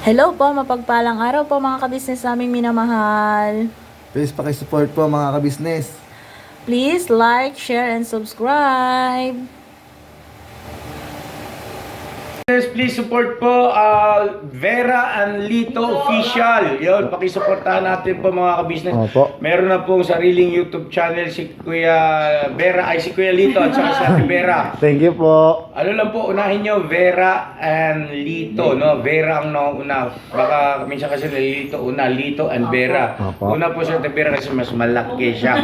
Hello po, mapagpalang araw po mga kabisnes naming minamahal. Please pakisupport po mga kabisnes. Please like, share, and subscribe. Please support po Vera and Lito Official. Yun, pakisuportahan natin po mga kabisnes. Opo. Meron na pong sariling YouTube channel si Kuya Vera, si Kuya Lito at saka si Ate Vera. Thank you po. Ano lang po, unahin nyo, Vera and Lito, no? Vera ang nauna. Baka minsan kasi Lito una, Lito and Vera. Opo. Una po si Ate Vera kasi mas malaki siya.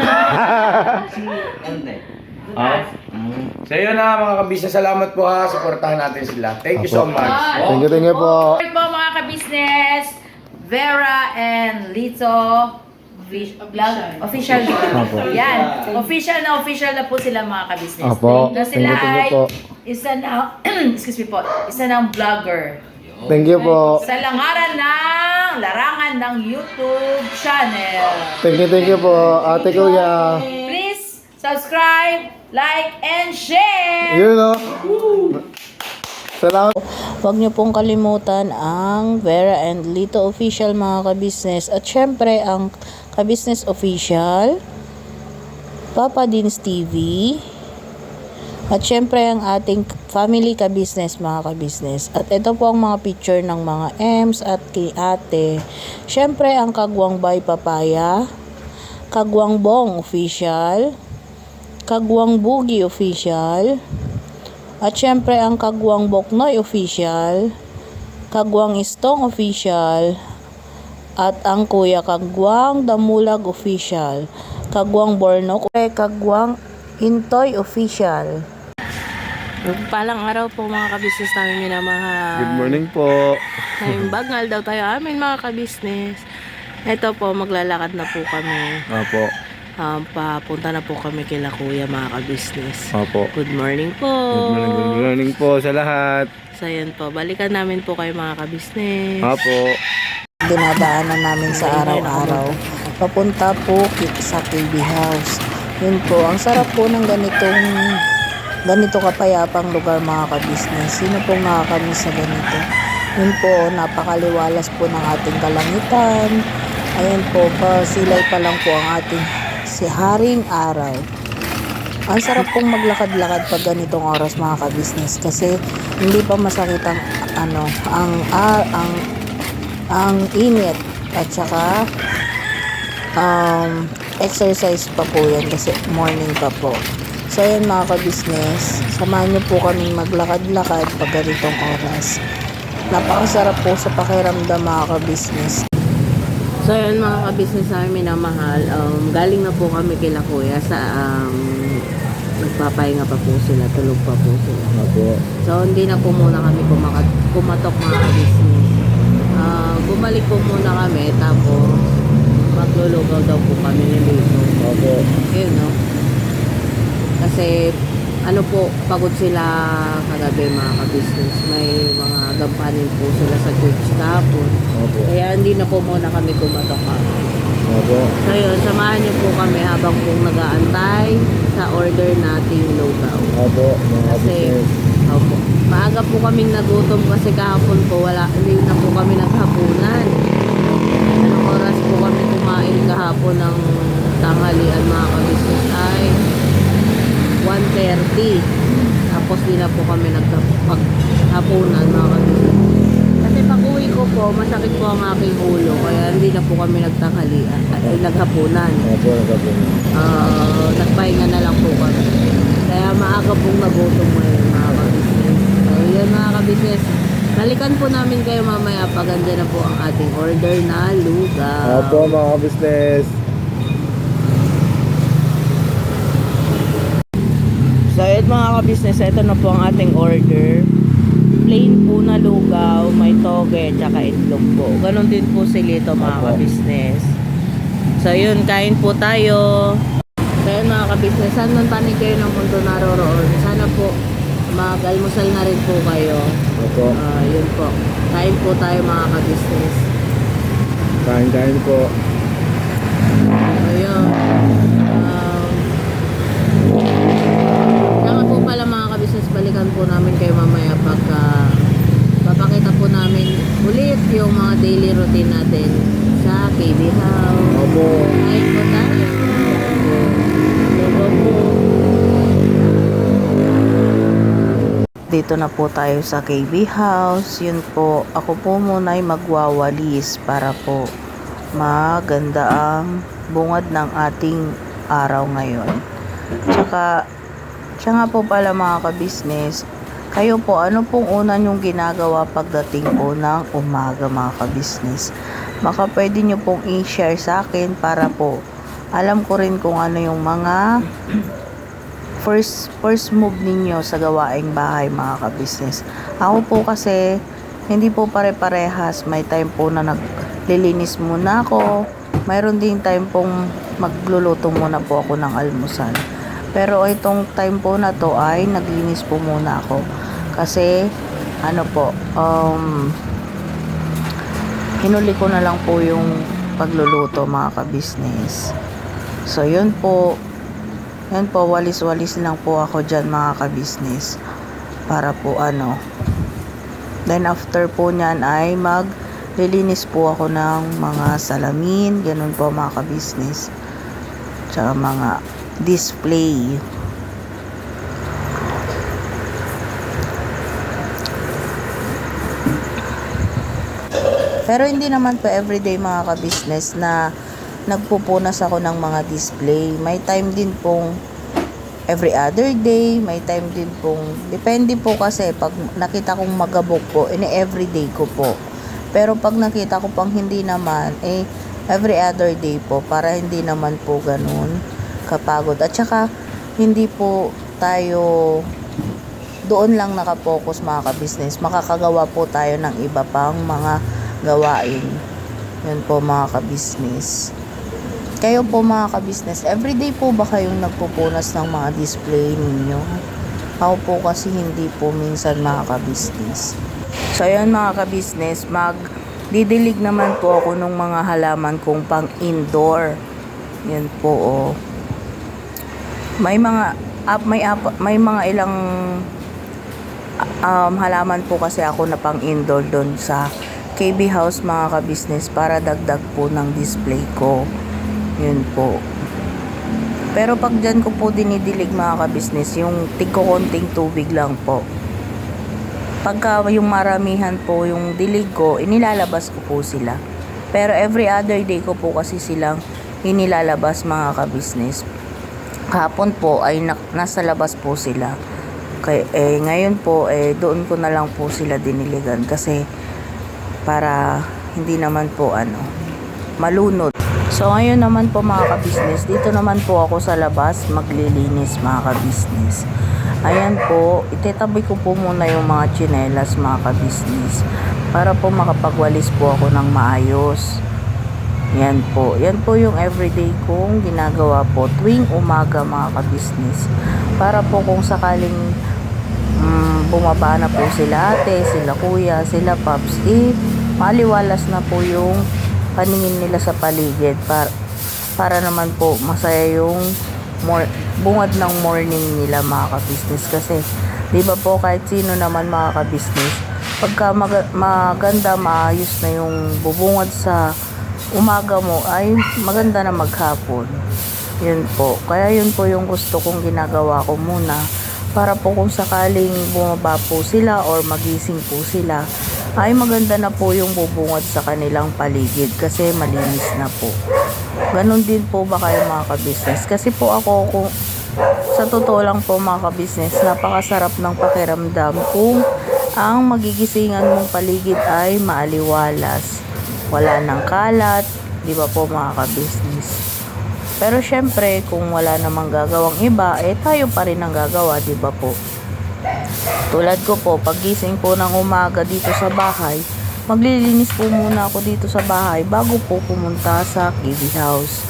So yun na mga kabisnes, salamat po ha, supportahan natin sila. Thank you so much. Thank you po. Support po mga kabisnes, Vera and Lito official. Opo. Yan. Official na po sila mga kabisnes. Opo. Na sila Thank you ay po. isa na, excuse me po, isa ng vlogger. Thank you po. Sa larangan ng YouTube channel. Thank you po. Ate Kuya. Please subscribe, like, and share! Yun o. Salamat. Huwag niyo pong kalimutan ang Vera and Lito Official mga kabisnes. At syempre ang Kabisnes Official, Papa Dins TV, at syempre ang ating family kabisnes mga kabisnes. At ito po ang mga picture ng mga Ems at kay ate. Syempre ang Kagwang by Papaya, Kagwang Bong Official, Kagwang Bugi Official, at syempre ang Kagwang Boknoy Official, Kagwang Istong Official, at ang Kuya Kagwang Damulag Official, Kagwang Bornok, Kagwang Intoy Official. Palang araw po mga kabisnes namin minamahal. Good morning po. Ngayong bagnal daw tayo amin mga kabisnes. Ito po, maglalakad na po kami. Opo. Papunta na po kami kila Kuya mga kabisnes. Opo. Good morning po. Good morning po sa lahat. So yan po, balikan namin po kayo mga kabisnes. Opo. Dinadaanan namin sa araw-araw. Papunta po sa KB House. Yun po, ang sarap po ng ganito kapayapang lugar mga kabisnes. Sino po makakamiss sa ganito? Yun po, napakaliwalas po ng ating kalangitan. Ayan po, silay pa lang po ang ating si Haring Araw. Ang sarap pong maglakad-lakad pag ganitong oras mga kabisnes kasi hindi pa masakit ang init at saka exercise pa po yan kasi morning pa po. So ayan mga kabisnes, samahan nyo po kaming maglakad-lakad pag ganitong oras. Napakasarap po sa pakiramdam mga kabisnes. So ayan mga kabisnes namin minamahal, galing na po kami kila Kuya sa nagpapahinga pa po sila, tulog pa po sila. Opo. So hindi na po muna kami kumatok mga kabisnes. Bumalik po muna kami tapos maglulugaw daw po kami ni Lito. Opo. Yun no. Kasi ano po, pagod sila kagabi mga kabisnes. May mga gampanin po sila sa church kahapon. Opo. Kaya hindi na po muna kami kumatok kami. Opo. So yun, samahan niyo po kami habang pong nag-aantay sa order nating lugaw. Opo. Mga Kasi, kabisnes. opo, maaga po kaming nagutom kasi kahapon po hindi na po kami naghapunan. Anong oras po kami kumain kahapon ng tanghalian mga kabisnes ay 1:30. Tapos di na po kami naghapunan mga kabisnes. Kasi pag uwi ko po, masakit po ang aking ulo. Kaya hindi na po kami nagtanghalian ay naghapunan. Opo. Nagpahinga na lang po kami. Kaya maaga pong nagutom ngayon mga kabisnes. So yun mga kabisnes, balikan po namin kayo mamaya pag andyan na po ang ating order na lugaw. Opo mga kabisnes. So yun mga kabisnes, ito na po ang ating order. Plain po na lugaw, may toge, tsaka itlog po. Ganon din po si Lito mga kabisnes. So yun, kain po tayo. Kaya mga kabisnes, saan man panig kayo ng mundo naroroon, sana po mag-almusal na rin po kayo. Opo. Yun po. Kain po tayo mga kabisnes. Kain po. Ayun. Saka po pala mga kabisnes, balikan po namin kayo mamaya pagka papakita po namin ulit yung mga daily routine natin sa KB House. Opo. Kain po tayo. Opo. Dito na po tayo sa KB House. Yun po, ako po muna ay magwawalis para po maganda ang bungad ng ating araw ngayon. Tsaka, siya nga po pala mga kabisnes, kayo po, ano pong una nyong ginagawa pagdating po ng umaga mga kabisnes? Baka pwede nyo pong i-share sa akin para po alam ko rin kung ano yung mga first move ninyo sa gawaing bahay mga kabisnes. Ako po kasi hindi po pare-parehas. May time po na naglilinis muna ako. Mayroon din time pong magluluto muna po ako ng almusal. Pero itong time po na to ay naglinis po muna ako. Kasi ano po, hinuli ko na lang po yung pagluluto mga kabisnes. So yun po, walis-walis lang po ako dyan mga kabisnes. Para po ano. Then after po nyan ay maglilinis po ako ng mga salamin. Ganun po mga kabisnes. Tsaka mga display. Pero hindi naman po everyday mga kabisnes na nagpupunas ako ng mga display. May time din pong every other day, may time din pong depende po kasi pag nakita kong magabok po, everyday ko po. Pero pag nakita ko pang hindi naman, every other day po para hindi naman po ganun kapagod. At saka hindi po tayo doon lang nakapokus mga kabisnes. Makakagawa po tayo ng iba pang mga gawain. Yun po mga kabisnes. Kayo po mga kabisnes, everyday po ba kayong nagpupunas ng mga display ninyo? Ako po kasi hindi po minsan mga kabisnes. So yun mga kabisnes, magdidilig naman po ako ng mga halaman kong pang indoor. Yan po oh. May mga ilang halaman po kasi ako na pang indoor doon sa KB House mga kabisnes para dagdag po ng display ko. Yun po. Pero pag dyan ko po dinidilig mga kabisnes, yung tigko-konting tubig lang po. Pagka yung maramihan po yung dilig ko, inilalabas ko po sila. Pero every other day ko po kasi silang inilalabas mga kabisnes. Kahapon po ay nasa labas po sila. Ngayon po doon ko na lang po sila diniligan kasi para hindi naman po malunod. So ngayon naman po mga kabisnes, dito naman po ako sa labas maglilinis mga kabisnes. Ayan po, itetabi ko po muna yung mga tsinelas mga kabisnes para po makapagwalis po ako ng maayos. Yan po yung everyday kong ginagawa po tuwing umaga mga kabisnes. Para po kung sakaling bumaba na po sila ate, sila kuya, sila paps, maliwalas na po yung paningin nila sa paligid para naman po masaya yung bungad ng morning nila mga kabisnes. Kasi di ba po kahit sino naman mga kabisnes, pagka maganda maayos na yung bubungad sa umaga mo ay maganda na maghapon. Yun po, kaya yun po yung gusto kong ginagawa ko muna para po kung sakaling bumaba po sila or magising po sila ay maganda na po yung bubungad sa kanilang paligid kasi malinis na po. Ganon din po ba kayo mga kabisnes? Kasi po ako sa totoo lang po mga kabisnes, napakasarap ng pakiramdam kung ang magigisingan mong paligid ay maaliwalas, wala nang kalat, di ba po mga kabisnes? Pero syempre kung wala namang gagawang iba, tayo pa rin ang gagawa, di ba po? Tulad ko po, pagising po ng umaga dito sa bahay, maglilinis po muna ako dito sa bahay bago po pumunta sa KB House.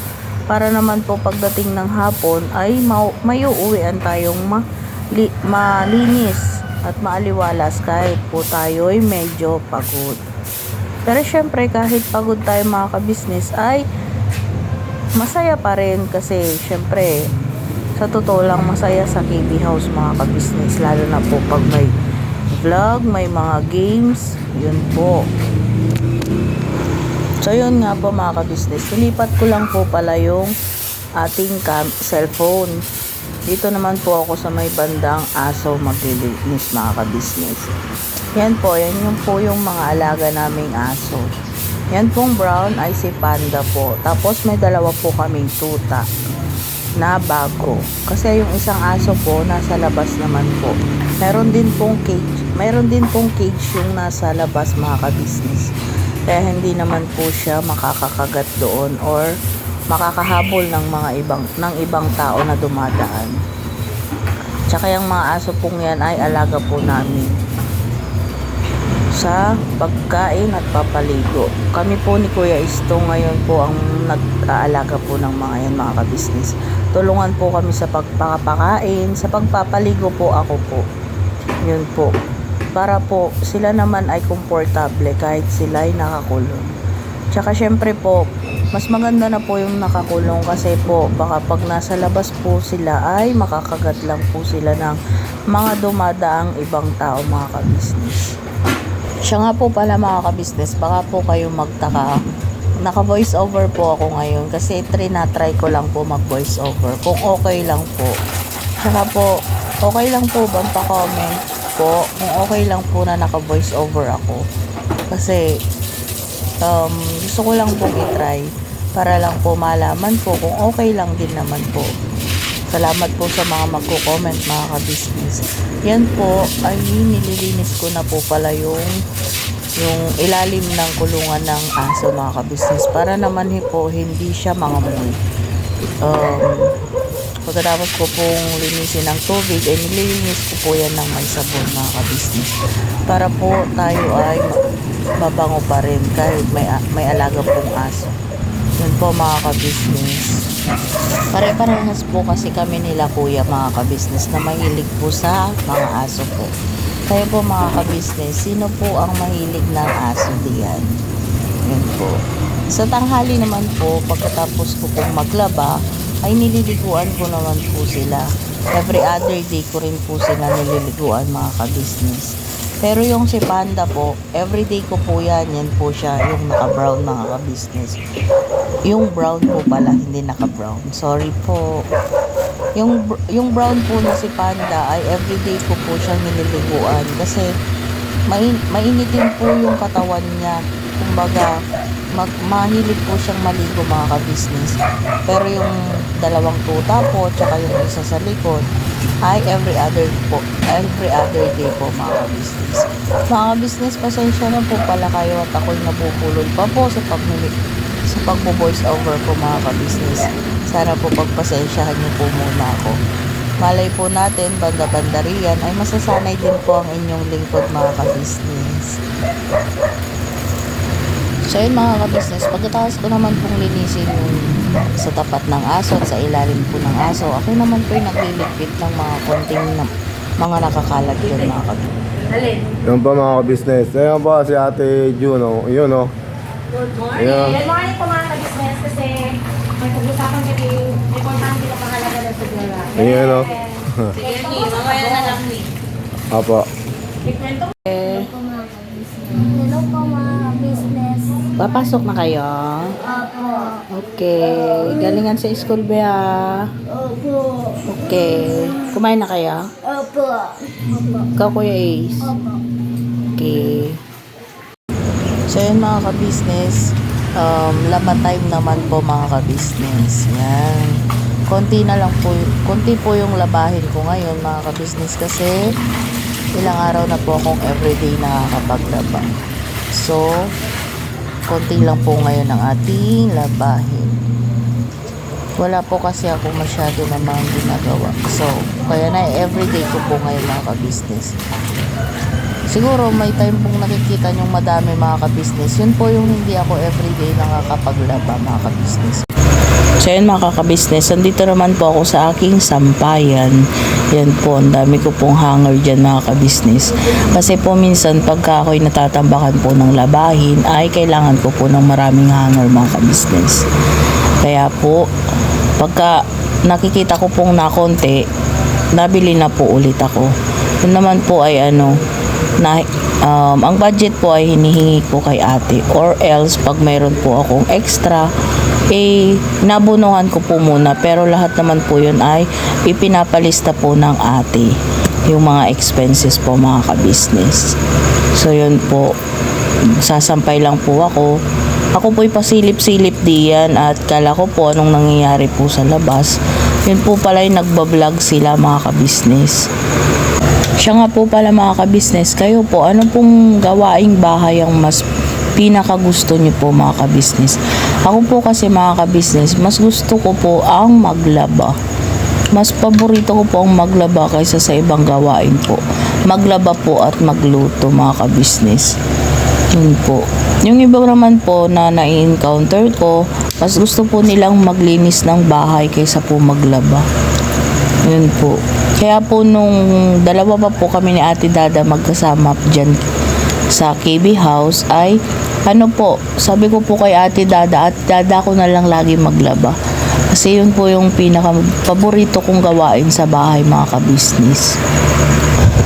Para naman po pagdating ng hapon ay may uuwian tayong malinis at maaliwalas kahit po tayo ay medyo pagod. Pero syempre kahit pagod tayo mga kabisnes ay masaya pa rin kasi syempre sa totoo lang masaya sa KB House mga kabisnes, lalo na po pag may vlog, may mga games, yun po. So yun nga po mga ka-business, nilipat ko lang po pala yung ating cellphone. Dito naman po ako sa may bandang aso maglilinis mga ka-business. Yan po, yan yung po yung mga alaga naming aso. Yan pong brown ay si Panda po. Tapos may dalawa po kaming tuta na bago. Kasi yung isang aso po nasa labas naman po. Meron din pong cage yung nasa labas mga ka-business. Kaya hindi naman po siya makakakagat doon or makakahabol ng ibang tao na dumadaan. Tsaka yung mga aso pong yan ay alaga po namin sa pagkain at papaligo. Kami po ni Kuya Isto ngayon po ang nag-aalaga po ng mga yan mga ka-business. Tulungan po kami sa pagpapakain, sa pagpapaligo po ako po. Yun po. Para po sila naman ay komportable kahit sila ay nakakulong. Tsaka syempre po, mas maganda na po yung nakakulong kasi po baka pag nasa labas po sila ay makakagat lang po sila ng mga dumadaang ibang tao mga ka-business. Siya nga po pala mga ka-business, baka po kayo magtaka. Naka-voice over po ako ngayon kasi try ko lang po mag-voice over. Kung okay lang po. Tsaka po, okay lang po bang pa-comment po kung okay lang po na naka-voice over ako. Kasi gusto ko lang po i-try para lang po malaman po kung okay lang din naman po. Salamat po sa mga magko-comment mga ka-business. Yan po ay nililinis ko na po pala yung ilalim ng kulungan ng aso mga ka-business para naman po hindi siya mangamoy. Pagkatapos ko pong linisin ng tubig ay nililinis ko po yan ng may sabon mga ka-business para po tayo ay mabango pa rin kahit may alaga pong aso. Yun po mga ka-business. Pare-parehas po kasi kami nila kuya mga ka-business na mahilig po sa mga aso po. Kayo po mga ka-business, sino po ang mahilig ng aso diyan? Yun po. Sa tanghali naman po, pagkatapos ko pong maglaba, ay nililiguan ko naman po sila. Every other day ko rin po sila nililiguan mga ka-business. Pero yung si Panda po, everyday ko po yan. Yan po siya, yung naka-brown mga ka-business. Yung brown po pala, hindi naka-brown. Sorry po. Yung brown po na si Panda ay everyday ko po siyang nililiguan. Kasi mainitin po yung katawan niya. Kumbaga, mahilig po siyang maligo mga ka-business. Pero yung dalawang tuta po, tsaka yung isa sa likod, ay every other day po mga ka-business. Mga ka-business, pasensya na po pala kayo at ako'y nabubulol pa po sa pagbo-voice over po mga ka-business. Sana po pagpasensyahan niyo po muna ako. Malay po natin, banda-banda riyan ay masasanay din po ang inyong lingkod mga ka-business. So yun mga ka-business, pagkatapos ko naman pong linisin yung sa tapat ng aso at sa ilalim po ng aso, ako naman po yung nagliligpit ng mga konting mga nakakalat yun mga ka-business. Yun pa mga ka-business. Ayan pa si Ate June. Yun o. Good morning. Yeah. Good morning po mga ka-business kasi may pag-usapan kami importante na pangalaga ng sigara. Ayan o. Sige, mamaya na lang ni. Apo. Ikwento mo. Hello po mga business. Papasok na kayo? Opo. Okay. Galingan sa school ba? Opo. Okay. Kumain na kayo? Opo. Ikaw Kuya Ace? Opo. Okay. So yun mga ka-business, laba time naman po mga ka-business. Yan. Konti po yung labahin ko ngayon mga ka-business kasi ilang araw na po akong everyday nakakapaglaba. So, konti lang po ngayon ang ating labahin. Wala po kasi ako masyado namang ginagawa. So, kaya na everyday ko po ngayon mga ka-business. Siguro may time pong nakikita nyong madami mga ka-business. Yun po yung hindi ako everyday nakakapaglaba mga ka-business. So yun mga ka-business, andito naman po ako sa aking sampayan. Yan po, ang dami ko pong hanger dyan mga ka-business. Kasi po minsan pagka ako'y natatambakan po ng labahin, ay kailangan ko po ng maraming hanger mga ka-business. Kaya po, pagka nakikita ko pong nakonti, nabili na po ulit ako. Yun naman po ay ang budget po ay hinihingi ko kay ate, or else pag mayroon po akong extra, nabunuhan ko po muna, pero lahat naman po yun ay ipinapalista po ng ate, yung mga expenses po mga ka-business. So yun po, sasampay lang po ako po'y pasilip-silip diyan, at kala ko po anong nangyayari po sa labas. Yun po pala yung nagbablog sila mga ka-business. Siya nga po pala mga ka-business, kayo po, ano pong gawaing bahay ang mas pinakagusto niyo po mga ka-business? Ako po kasi mga ka-business, mas gusto ko po ang maglaba. Mas paborito ko po ang maglaba kaysa sa ibang gawain po. Maglaba po at magluto mga ka-business. Yun po. Yung iba naman po na na-encounter ko, mas gusto po nilang maglinis ng bahay kaysa po maglaba. Yun po. Kaya po nung dalawa pa po kami ni Ate Dada magkasama dyan sa KB House ay ano po, sabi ko po kay Ate Dada, at Dada ko na lang lagi maglaba. Kasi yun po yung pinaka paborito kong gawain sa bahay mga ka-business.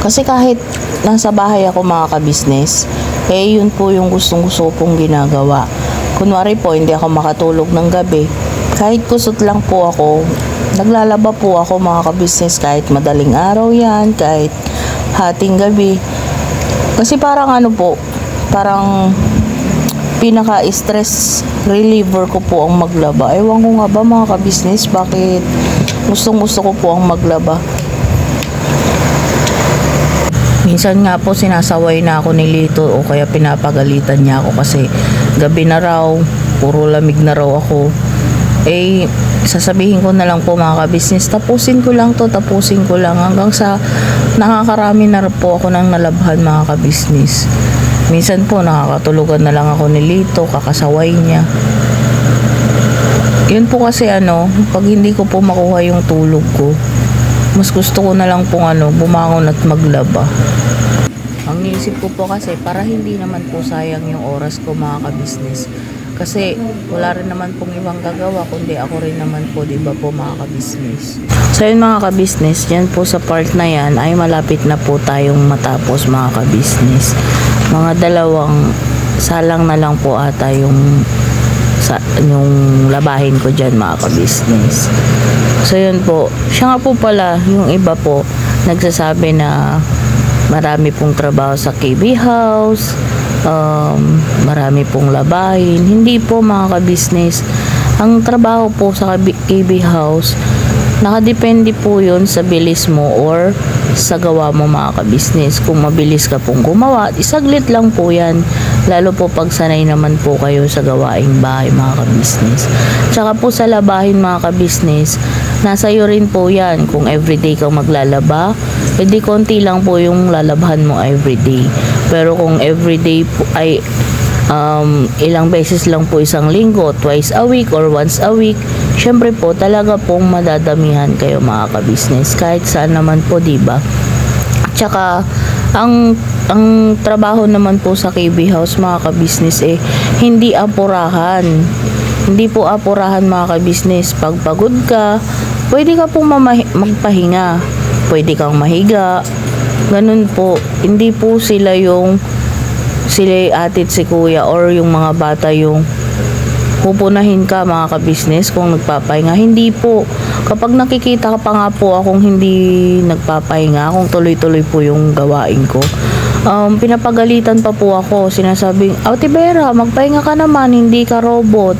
Kasi kahit nasa bahay ako mga ka-business, yun po yung gustong-gusto kong ginagawa. Kunwari po, hindi ako makatulog ng gabi. Kahit kusot lang po ako, naglalaba po ako mga ka-business, kahit madaling araw yan, kahit hating gabi. Kasi parang ano po, parang pinaka-stress reliever ko po ang maglaba. Ewan ko nga ba mga ka-business, bakit gustong-gusto ko po ang maglaba. Minsan nga po sinasaway na ako ni Lito, o kaya pinapagalitan niya ako kasi gabi na raw, puro lamig na raw ako. Sasabihin ko na lang po mga ka-business, tapusin ko lang hanggang sa nakakarami na po ako ng nalabhan mga ka-business. Minsan po nakakatulugan na lang ako ni Lito, kakasaway niya. Yun po kasi pag hindi ko po makuha yung tulog ko, mas gusto ko na lang pong bumangon at maglaba. Ang niisip ko po kasi para hindi naman po sayang yung oras ko mga ka-business. Kasi wala rin naman pong ibang gagawa kundi ako rin naman po, di ba po mga ka-business. So yun mga ka-business, yan po sa part na yan ay malapit na po tayong matapos mga ka-business. Mga dalawang salang na lang po ata yung labahin ko dyan mga ka-business. So yun po, siya nga po pala, yung iba po nagsasabi na marami pong trabaho sa KB House, marami pong labahin. Hindi po mga ka-business, ang trabaho po sa KB House, nakadepende po yun sa bilis mo or sa gawa mo mga ka-business. Kung mabilis ka pong gumawa, isaglit lang po yan, lalo po pag sanay naman po kayo sa gawaing bahay mga ka-business. Tsaka po sa labahin mga ka-business, nasa iyo rin po yan. Kung everyday kang maglalaba, edi konti lang po yung lalabhan mo everyday. Pero kung everyday po ay ilang beses lang po isang linggo, twice a week or once a week, syempre po talaga pong madadamihan kayo mga ka-business kahit saan naman po, diba? Tsaka ang trabaho naman po sa KB House mga ka-business hindi apurahan. Hindi po apurahan mga ka-business. Pag pagod ka, pwede ka pong magpahinga, pwede kang mahiga, ganun po. Hindi po sila atit si kuya or yung mga bata yung pupunahin ka mga ka-business kung nagpapahinga. Hindi po. Kapag nakikita ka pa nga po akong hindi nagpapahinga, kung tuloy-tuloy po yung gawain ko, pinapagalitan pa po ako. Sinasabing, Ate Vera, magpahinga ka naman, hindi ka robot,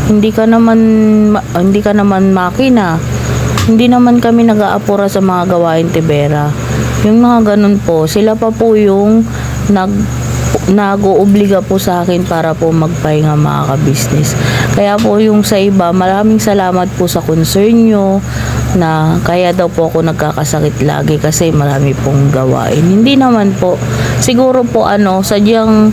hindi ka naman makina, hindi naman kami nag-aapura sa mga gawain, Ate Vera. Yung mga ganun po, sila pa po yung nag-oobliga po sa akin para po magpahinga mga ka-business. Kaya po yung sa iba, maraming salamat po sa concern nyo na kaya daw po ako nagkakasakit lagi kasi marami pong gawain. Hindi naman po. Siguro po sadyang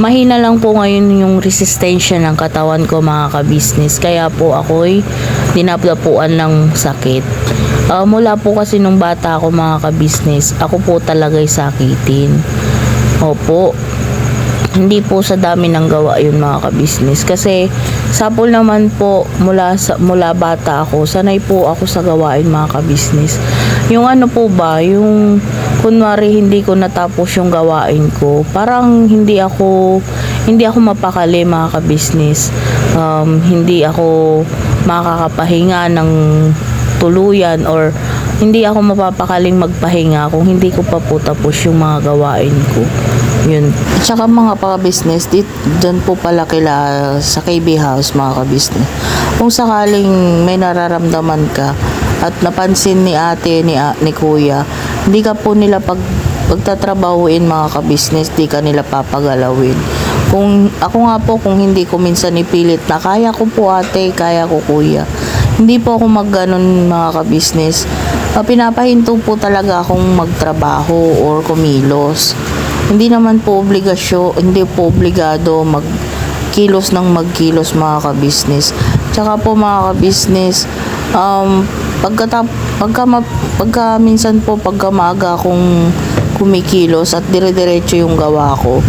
mahina lang po ngayon yung resistensya ng katawan ko mga ka-business. Kaya po ako'y dinapuan ng sakit. Mula po kasi nung bata ako mga ka-business, ako po talaga'y sakitin. Opo. Hindi po sa dami ng gawa yun mga ka-business. Kasi sapol naman po mula bata ako, sanay po ako sa gawain mga ka-business. Yung ano po ba, yung kunwari hindi ko natapos yung gawain ko, parang hindi ako mapakali mga ka-business. Hindi ako makakapahinga ng tuluyan or hindi ako mapapakaling magpahinga kung hindi ko pa po tapos yung mga gawain ko. Yun. At saka mga ka-business, dyan po pala kila sa KB House mga ka-business. Kung sakaling may nararamdaman ka at napansin ni ate, ni kuya, hindi ka po nila pagtatrabahuin mga ka-business, di ka nila papagalawin. Kung ako nga po, kung hindi ko minsan ipilit na kaya ko po ate, kaya ko kuya, hindi po ako magganon mga ka-business. Pinapahinto po talaga akong magtrabaho or kumilos. Hindi naman po hindi po obligado magkilos ng magkilos mga ka-business. Tsaka po mga ka-business, pagka minsan po pagka maaga akong kumikilos at dire-diretso yung gawa ko,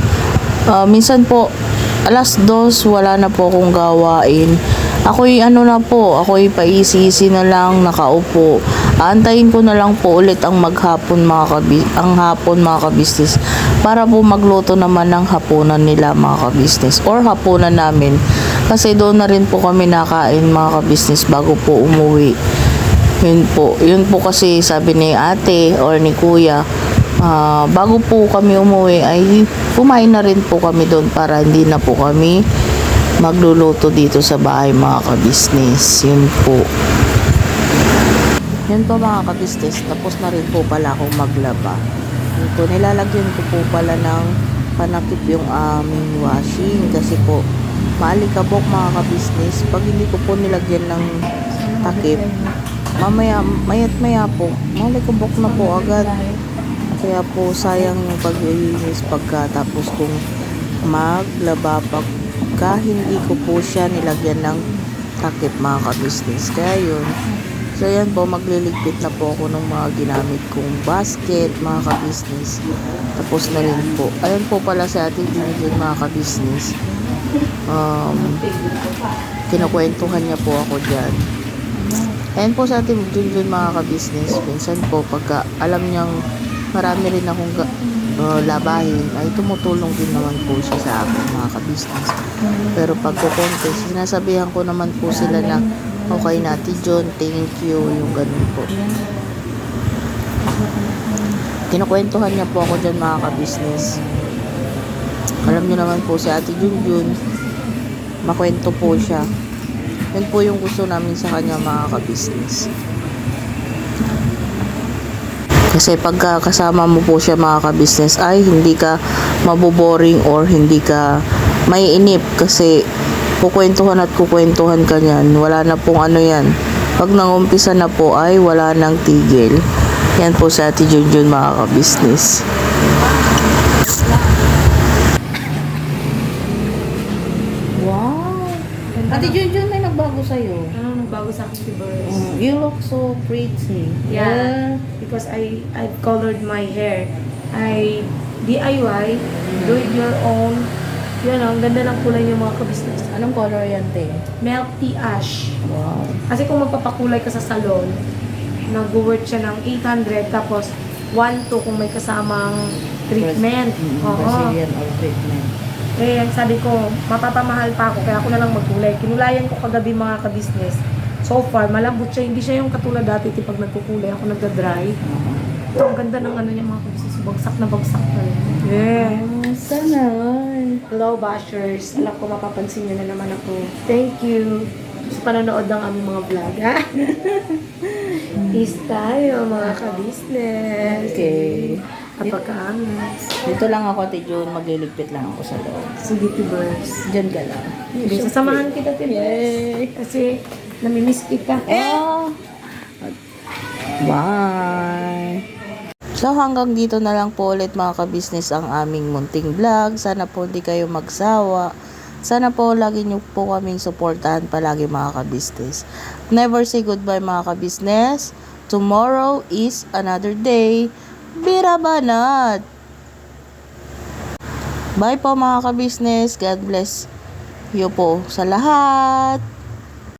minsan po alas 2 wala na po akong gawain. Ako'y paisisi na lang, nakaupo. Aantayin ko na lang po ulit ang hapon mga ka-business para po magluto naman ng hapunan nila mga ka-business or hapunan namin. Kasi doon na rin po kami nakain mga ka-business bago po umuwi. Yun po kasi sabi ni ate or ni kuya, bago po kami umuwi ay kumain na rin po kami doon para hindi na po kami magluluto dito sa bahay mga ka-business. Yun po mga ka-business, tapos na rin po pala akong maglaba. Yun po, nilalagyan ko po pala ng panakip yung aming washing kasi po maalikabok mga ka-business. Pag hindi ko po nilagyan ng takip, maya't maya po maalikabok na po agad. Kaya po sayang yung paglilinis pagkatapos kong maglaba pagka hindi ko po siya nilagyan ng takip mga ka-business. Kaya yun. So yan po, magliligpit na po ako ng mga ginamit kong basket mga ka-business. Tapos na rin po. Ayun po pala si Ate Junjun mga ka-business. Kinukwentuhan niya po ako dyan. Ayun po sa Ate Junjun mga ka-business. Minsan po pagka alam niyang marami rin akong labahin, ay tumutulong din naman po siya sa akin mga ka-business. Pero pag contest, sinasabihan ko naman po sila na okay na Ate John, thank you, yung ganun po. Kinukwentuhan niya po ako dyan mga ka-business. Alam niyo naman po si Ate Junjun, makwento po siya. Yun po yung gusto namin sa kanya mga ka-business. Kasi pagka kasama mo po siya mga ka-business ay hindi ka maboboring or hindi ka maiinip kasi kukwentuhan at kukwentuhan ka niyan. Wala na pong ano yan. Pag nangumpisa na po ay wala nang tigil. Yan po sa Ate Junjun mga ka-business. Wow! Ate Junjun, may nagbago sa'yo. Ano nagbago sa akin, Tibers? You look so pretty. Yeah. Because I've colored my hair. I DIY, do it your own. Yun, ang ganda ng kulay yung mga ka-business. Anong color yan, te? Milk tea ash. Wow. Kasi kung magpapakulay ka sa salon, nag-worth siya ng 800 tapos 1 to kung may kasamang treatment. Brazilian or treatment. Eh, sabi ko, mapapamahal pa ako kaya ako na lang magkulay. Kinulayan ko kagabi mga ka-business. So far, malambot siya. Hindi siya yung katulad dati pag nagkukulay ako nagda-dry. Ito, ang ganda ng ano niya mga ka-business. Bagsak na rin. Yeah. Sana. Hello, bashers. Alam ko mapapansin niyo na naman ako. Thank you sa panonood ng aming mga vlog. Ha? Is tayo, mga ka-business. Okay. At pagkaangas. Dito lang ako, Ate June. Magliligpit lang ako sa loob. Sige, Tibers. Diyan ka lang. Hindi, sasamahan kita, Tibers. Kasi namimiss kita. Oh. Bye. So hanggang dito na lang po ulit mga ka-business ang aming munting vlog. Sana po hindi kayo magsawa. Sana po lagi nyo po kaming suportahan palagi mga ka-business. Never say goodbye mga ka-business. Tomorrow is another day. Birabanat! Bye po mga ka-business. God bless you po sa lahat.